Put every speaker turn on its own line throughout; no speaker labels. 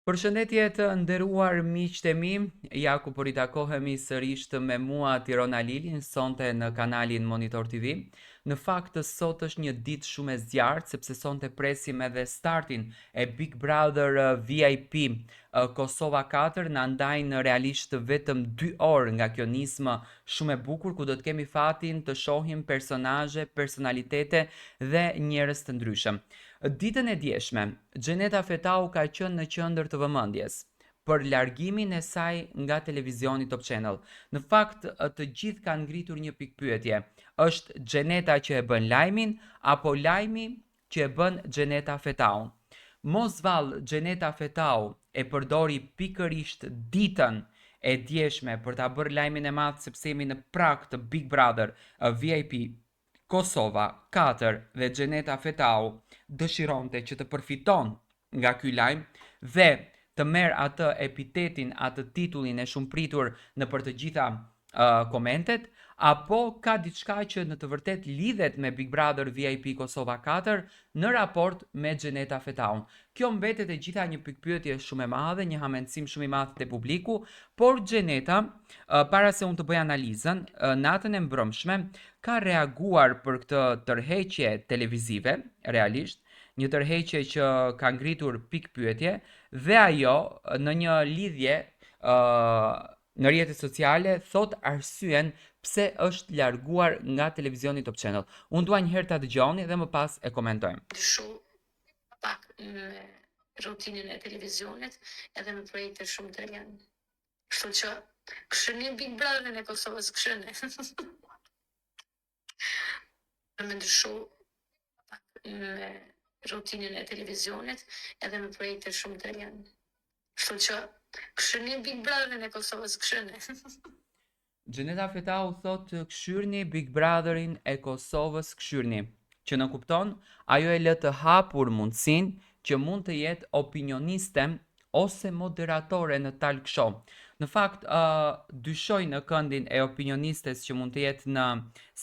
Përshëndetje të nderuar miqtë e mi, ja ku po ritakohemi sërish me mua Tirona Lilin, sonte në kanalin Monitor TV. Në fakt sot është një ditë shumë e zjarrt sepse sonte presim edhe startin e Big Brother VIP Kosova 4, na ndajnë realisht vetëm 2 orë nga kjo nismë shumë e bukur ku do të kemi fatin të shohim personazhe, personalitete dhe njerëz të ndryshëm. Ditën e djeshme, Xheneta Fetau ka qenë në qendër të vëmendjes për largimin e saj nga televizioni Top Channel. Në fakt, të gjithë kanë ngritur një pikpyetje. Është Xheneta që e bën lajmin apo lajmi që e bën Xheneta Fetau? Mos vallë Xheneta Fetau e përdori pikërisht ditën e djeshme për ta bërë lajmin e madh sepse jemi në prag të Big Brother VIP Kosova 4 dhe Xheneta Fetau dëshironte që të përfiton nga ky lajm dhe të merr atë epitetin, atë titullin e shumë pritur në për të gjitha komentet, apo ka diçka që në të vërtet lidhet me Big Brother VIP Kosova 4 në raport me Xheneta Fetaun. Kjo mbetet e gjitha një pikpyetje shumë e madhe, një hamendësim shumë i madh te publiku, por Xheneta, para se unë të bëj analizën, natën e mbrëmshme ka reaguar për këtë tërheqje televizive, realisht, një tërheqje që ka ngritur pikpyetje dhe ajo në një lidhje në rrjetet sociale thot arsyen pse është larguar nga televizioni Top Channel. Unë dua një herë ta dëgjoni dhe më pas e komentojmë.
Shumë pak me rutinën e televizionit edhe me projekte shumë të reja. Kështu që këshëni Big Brotherin e Kosovës, këshëni. Me ndryshu pak me rutinën e televizionit edhe me projekte shumë të reja. Kështu që këshëni Big Brotherin e Kosovës, këshëni.
Xheneta Fetau thot këshyrni Big Brotherin e Kosovës, këshyrni, që në kupton, ajo e lë të hapur mundësin që mund të jetë opinioniste ose moderatore në talk show. Në fakt, dyshoj në këndin e opinionistes që mund të jetë në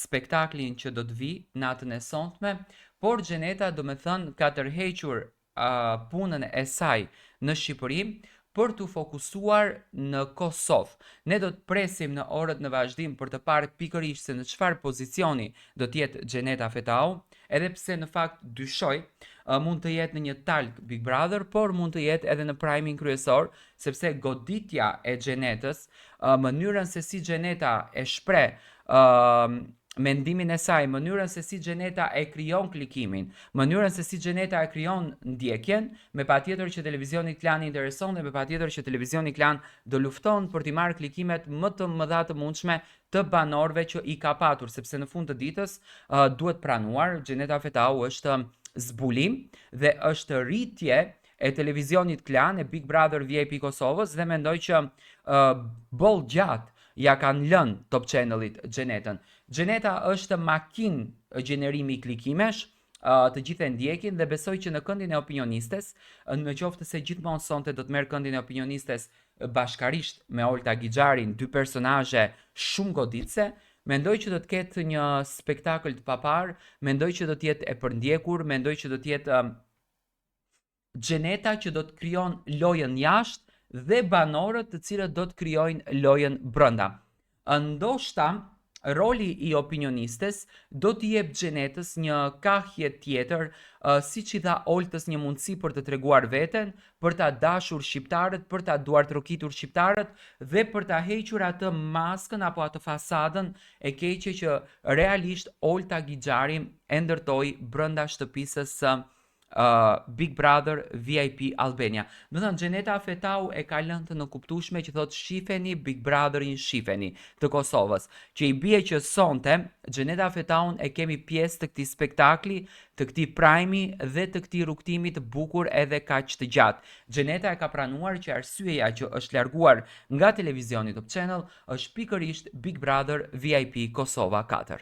spektaklin që do të vi natën e sonshme, por Xheneta do me thënë ka tërhequr punën e saj në Shqipëri për të fokusuar në Kosovë. Ne do të presim në orët në vazhdim për të parë pikërisht se në çfarë pozicioni do të jetë Xheneta Fetau, edhe pse në fakt dyshoj mund të jetë në një talk Big Brother, por mund të jetë edhe në primin kryesor, sepse goditja e Xhenetës, mënyrën se si Xheneta e shpreh mendimin e saj, mënyrën se si Xheneta e krijon klikimin, mënyrën se si Xheneta e krijon ndjekjen, me patjetër që televizioni Klan intereson dhe me patjetër që televizioni Klan do lufton për t'i marrë klikimet më të mëdha të mundshme të banorëve që i ka patur, sepse në fund të ditës duhet pranuar, Xheneta Fetau është zbulim dhe është rritje e televizionit Klan e Big Brother VIP Kosovës dhe mendoj që boll gjatë ja kanë lënë Top Channelit Xhenetën. Xheneta është makinë gjenerimi klikimesh, të gjithë e ndjekin dhe besoj që në këndin e opinionistes, në qoftë se gjithmonë sonte do të merr këndin e opinionistes bashkarisht me Olta Gixharin, dy personazhe shumë goditse, mendoj që do të ketë një spektakël të papar, mendoj që do të jetë e përndjekur, mendoj që do të jetë Xheneta që do të krijon lojën jashtë dhe banorët të cilët do të krijojnë lojën brenda. Ndoshta roli i opinionistes do t'i jep Xhenetës një kahje tjetër, siç i dha Oltës një mundësi për të treguar veten, për ta dashur shqiptarët, për ta duartrokitur shqiptarët dhe për ta hequr atë maskën apo atë fasadën e keqe që realisht Olta Gixhari e ndërtoi brenda shtëpisë së Big Brother VIP Albania. Do thënë Xheneta Fetau e ka lënë të nënkuptueshme që thot shifeni Big Brotherin, shifeni të Kosovës, që i bie që sonte Xheneta Fetaun e kemi pjesë të këtij spektakli, të këtij prajmi dhe të këtij rrugtimi të bukur edhe kaq të gjatë. Xheneta e ka pranuar që arsyeja që është larguar nga televizioni Top Channel është pikërisht Big Brother VIP Kosova 4.